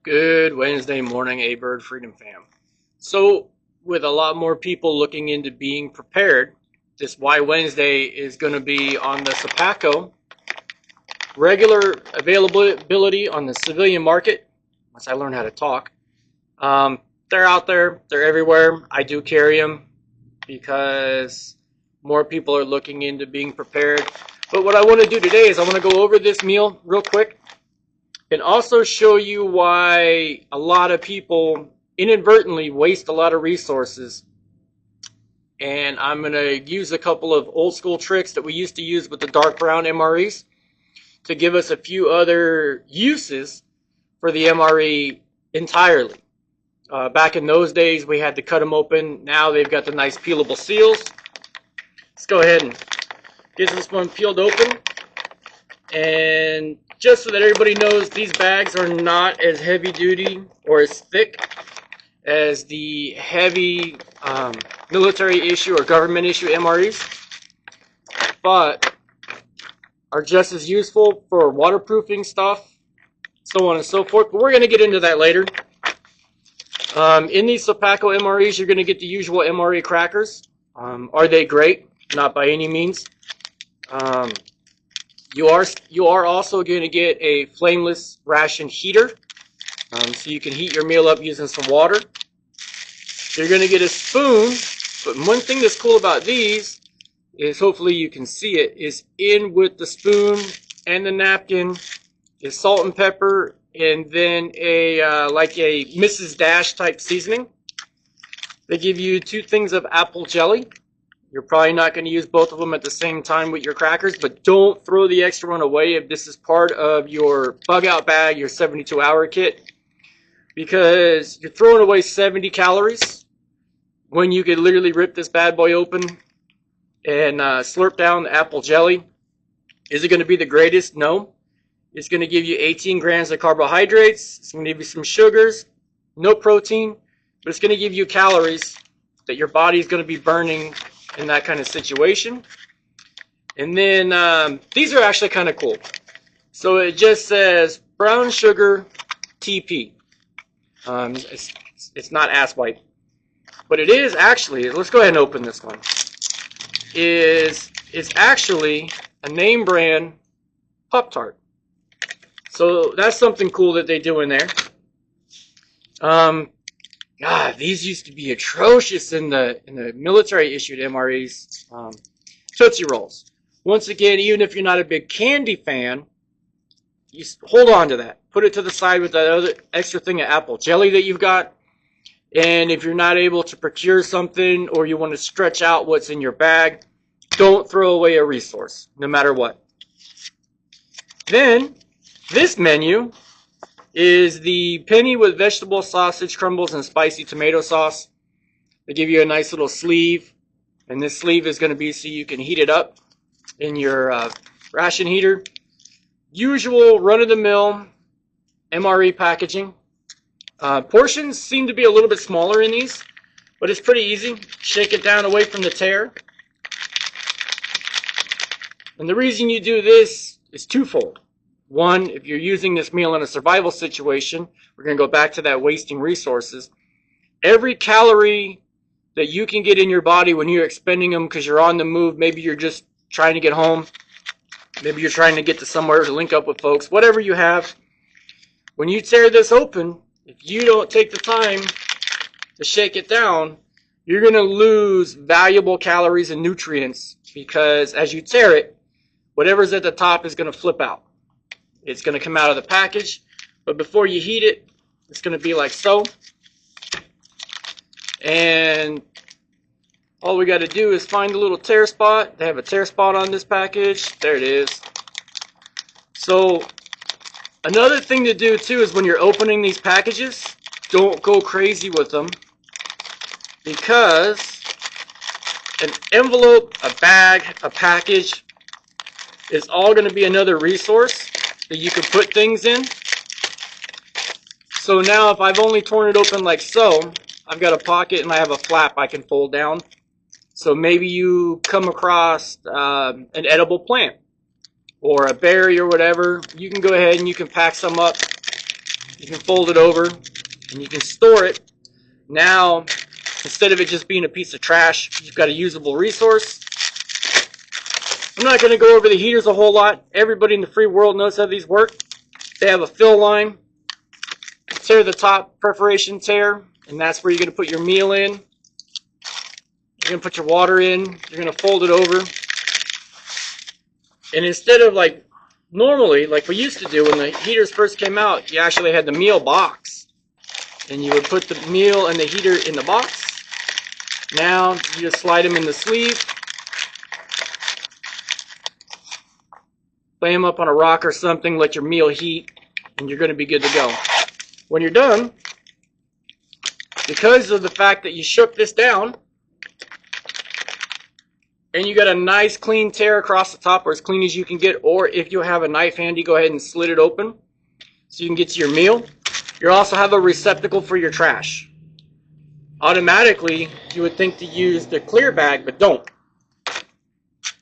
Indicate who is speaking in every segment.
Speaker 1: Good Wednesday morning, A Bird Freedom Fam. So, with a lot more people looking into being prepared, this Y Wednesday is going to be on the Sapaco. Regular availability on the civilian market, once I learn how to talk. They're out there, they're everywhere. I do carry them because more people are looking into being prepared. But what I want to do today is I want to go over this meal real quick and also show you why a lot of people inadvertently waste a lot of resources. And I'm going to use a couple of old school tricks that we used to use with the dark brown MREs to give us a few other uses for the MRE entirely. Back in those days, we had to cut them open. Now they've got the nice peelable seals. Let's go ahead and get this one peeled open. And just so that everybody knows, these bags are not as heavy duty or as thick as the heavy military issue or government issue MREs, but are just as useful for waterproofing stuff, so on and so forth. But we're going to get into that later. In these Sapaco MREs, you're going to get the usual MRE crackers. Are they great? Not by any means. You are also going to get a flameless ration heater, so you can heat your meal up using some water. You're going to get a spoon, but one thing that's cool about these is, hopefully you can see it, is in with the spoon and the napkin is salt and pepper, and then like a Mrs. Dash type seasoning. They give you 2 things of apple jelly. You're probably not going to use both of them at the same time with your crackers, but don't throw the extra one away if this is part of your bug out bag, your 72-hour kit, because you're throwing away 70 calories when you could literally rip this bad boy open and slurp down the apple jelly. Is it going to be the greatest? No. It's going to give you 18 grams of carbohydrates. It's going to give you some sugars, no protein, but it's going to give you calories that your body is going to be burning in that kind of situation. And then these are actually kind of cool. So it just says brown sugar TP. It's not ass white, but it is actually, let's go ahead and open this one, is actually a name brand Pop-Tart. So that's something cool that they do in there. God, these used to be atrocious in the military issued MREs. Tootsie Rolls. Once again, even if you're not a big candy fan, you hold on to that. Put it to the side with that other extra thing of apple jelly that you've got. And if you're not able to procure something, or you want to stretch out what's in your bag, don't throw away a resource, no matter what. Then, this menu is the penny with vegetable sausage crumbles and spicy tomato sauce. They give you a nice little sleeve, and this sleeve is going to be so you can heat it up in your ration heater. Usual run-of-the-mill MRE packaging. Portions seem to be a little bit smaller in these, but it's pretty easy. Shake it down away from the tear. And the reason you do this is twofold. One, if you're using this meal in a survival situation, we're going to go back to that wasting resources. Every calorie that you can get in your body when you're expending them because you're on the move, maybe you're just trying to get home, maybe you're trying to get to somewhere to link up with folks, whatever you have, when you tear this open, if you don't take the time to shake it down, you're going to lose valuable calories and nutrients, because as you tear it, whatever's at the top is going to flip out. It's going to come out of the package, but before you heat it, it's going to be like so. And all we got to do is find a little tear spot. They have a tear spot on this package. There it is. So another thing to do too is when you're opening these packages, don't go crazy with them, because an envelope, a bag, a package is all going to be another resource that you can put things in. So now if I've only torn it open like so, I've got a pocket and I have a flap I can fold down. So maybe you come across an edible plant or a berry or whatever, you can go ahead and you can pack some up You can fold it over and you can store it. Now, instead of it just being a piece of trash, you've got a usable resource. I'm not going to go over the heaters a whole lot. Everybody in the free world knows how these work. They have a fill line. Tear the top perforation tear, and that's where you're going to put your meal in. You're going to put your water in. You're going to fold it over. And instead of like normally, like we used to do when the heaters first came out, you actually had the meal box. And you would put the meal and the heater in the box. Now you just slide them in the sleeve. Lay them up on a rock or something, let your meal heat, and you're going to be good to go. When you're done, because of the fact that you shook this down, and you got a nice clean tear across the top, or as clean as you can get, or if you have a knife handy, go ahead and slit it open so you can get to your meal. You also have a receptacle for your trash. Automatically, you would think to use the clear bag, but don't.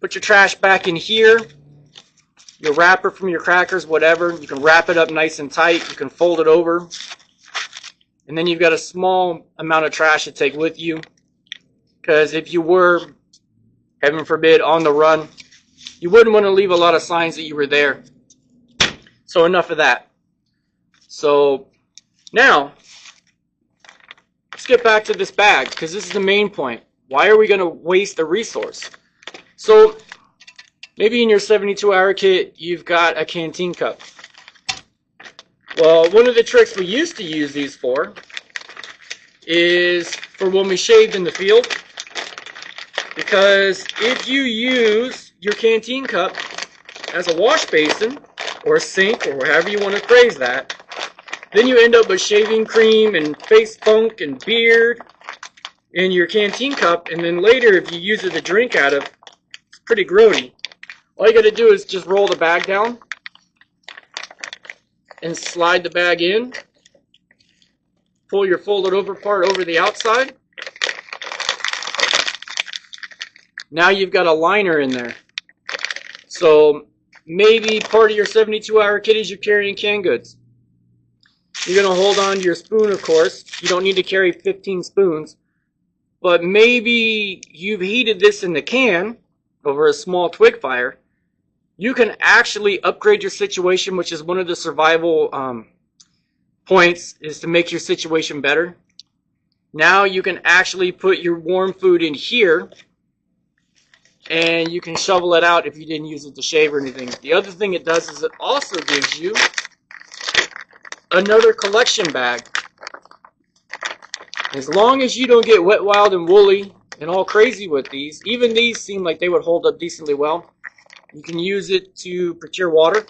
Speaker 1: Put your trash back in here. Your wrapper from your crackers, whatever, you can wrap it up nice and tight. You can fold it over. And then you've got a small amount of trash to take with you. Because if you were, heaven forbid, on the run, you wouldn't want to leave a lot of signs that you were there. So enough of that. So now, let's get back to this bag, because this is the main point. Why are we going to waste a resource? So maybe in your 72-hour kit, you've got a canteen cup. Well, one of the tricks we used to use these for is for when we shaved in the field. Because if you use your canteen cup as a wash basin or a sink or however you want to phrase that, then you end up with shaving cream and face funk and beard in your canteen cup. And then later, if you use it to drink out of, it's pretty grody. All you got to do is just roll the bag down and slide the bag in. Pull your folded over part over the outside. Now you've got a liner in there. So maybe part of your 72-hour kit is you're carrying canned goods. You're going to hold on to your spoon, of course. You don't need to carry 15 spoons. But maybe you've heated this in the can over a small twig fire. You can actually upgrade your situation, which is one of the survival points, is to make your situation better. Now you can actually put your warm food in here, and you can shovel it out if you didn't use it to shave or anything. The other thing it does is it also gives you another collection bag. As long as you don't get wet, wild, and woolly and all crazy with these, even these seem like they would hold up decently well. You can use it to procure water.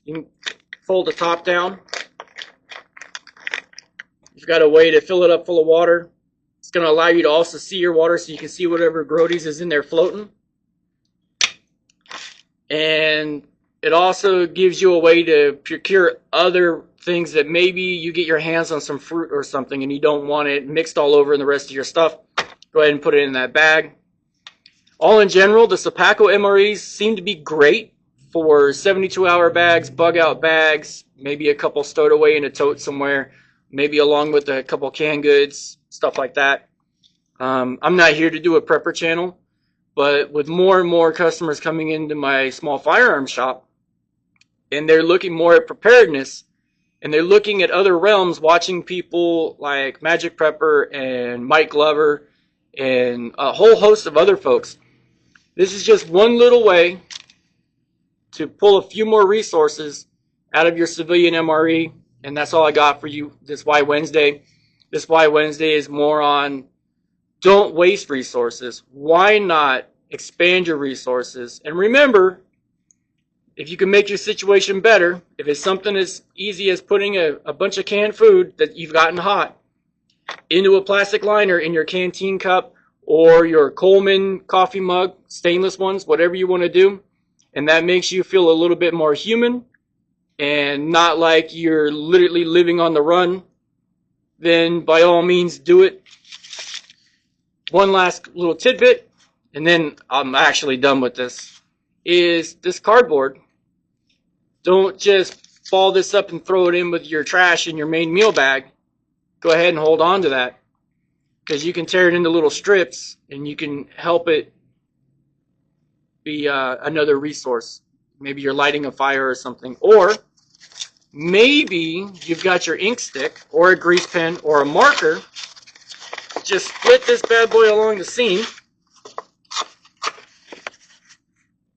Speaker 1: You can fold the top down. You've got a way to fill it up full of water. It's going to allow you to also see your water so you can see whatever grodies is in there floating. And it also gives you a way to procure other things that maybe you get your hands on some fruit or something and you don't want it mixed all over in the rest of your stuff. Go ahead and put it in that bag. All in general, the Sapaco MREs seem to be great for 72-hour bags, bug-out bags, maybe a couple stowed away in a tote somewhere, maybe along with a couple canned goods, stuff like that. I'm not here to do a prepper channel, but with more and more customers coming into my small firearms shop, and they're looking more at preparedness, and they're looking at other realms, watching people like Magic Prepper and Mike Glover and a whole host of other folks. This is just one little way to pull a few more resources out of your civilian MRE, and that's all I got for you this Why Wednesday. This Why Wednesday is more on don't waste resources. Why not expand your resources? And remember, if you can make your situation better, if it's something as easy as putting a bunch of canned food that you've gotten hot into a plastic liner in your canteen cup or your Coleman coffee mug, stainless ones, whatever you want to do, and that makes you feel a little bit more human and not like you're literally living on the run, then by all means do it. One last little tidbit, and then I'm actually done with this, is this cardboard. Don't just ball this up and throw it in with your trash in your main meal bag, go ahead and hold on to that, because you can tear it into little strips and you can help it be another resource. Maybe you're lighting a fire or something, or maybe you've got your ink stick or a grease pen or a marker. Just split this bad boy along the seam,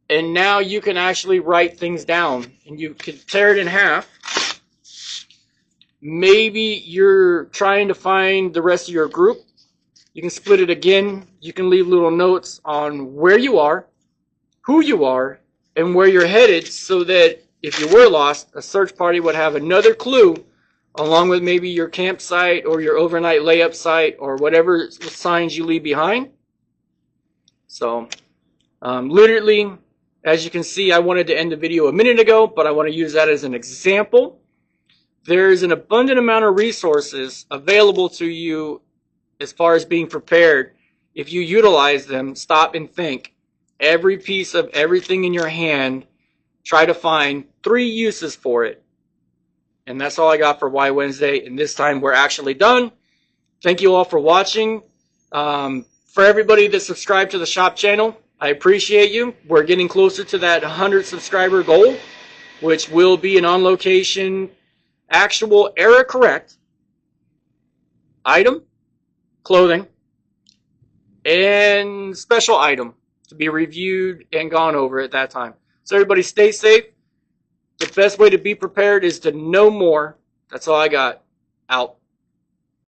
Speaker 1: and now you can actually write things down, and you can tear it in half. Maybe you're trying to find the rest of your group. You can split it again. You can leave little notes on where you are, who you are, and where you're headed, so that if you were lost, a search party would have another clue, along with maybe your campsite or your overnight layup site or whatever signs you leave behind. So literally, as you can see, I wanted to end the video a minute ago, but I want to use that as an example. There's an abundant amount of resources available to you as far as being prepared. If you utilize them, stop and think. Every piece of everything in your hand, try to find 3 uses for it. And that's all I got for Why Wednesday. And this time we're actually done. Thank you all for watching. For everybody that subscribed to the shop channel, I appreciate you. We're getting closer to that 100 subscriber goal, which will be an on-location, actual error-correct item, clothing, and special item to be reviewed and gone over at that time. So everybody stay safe. The best way to be prepared is to know more. That's all I got. Out.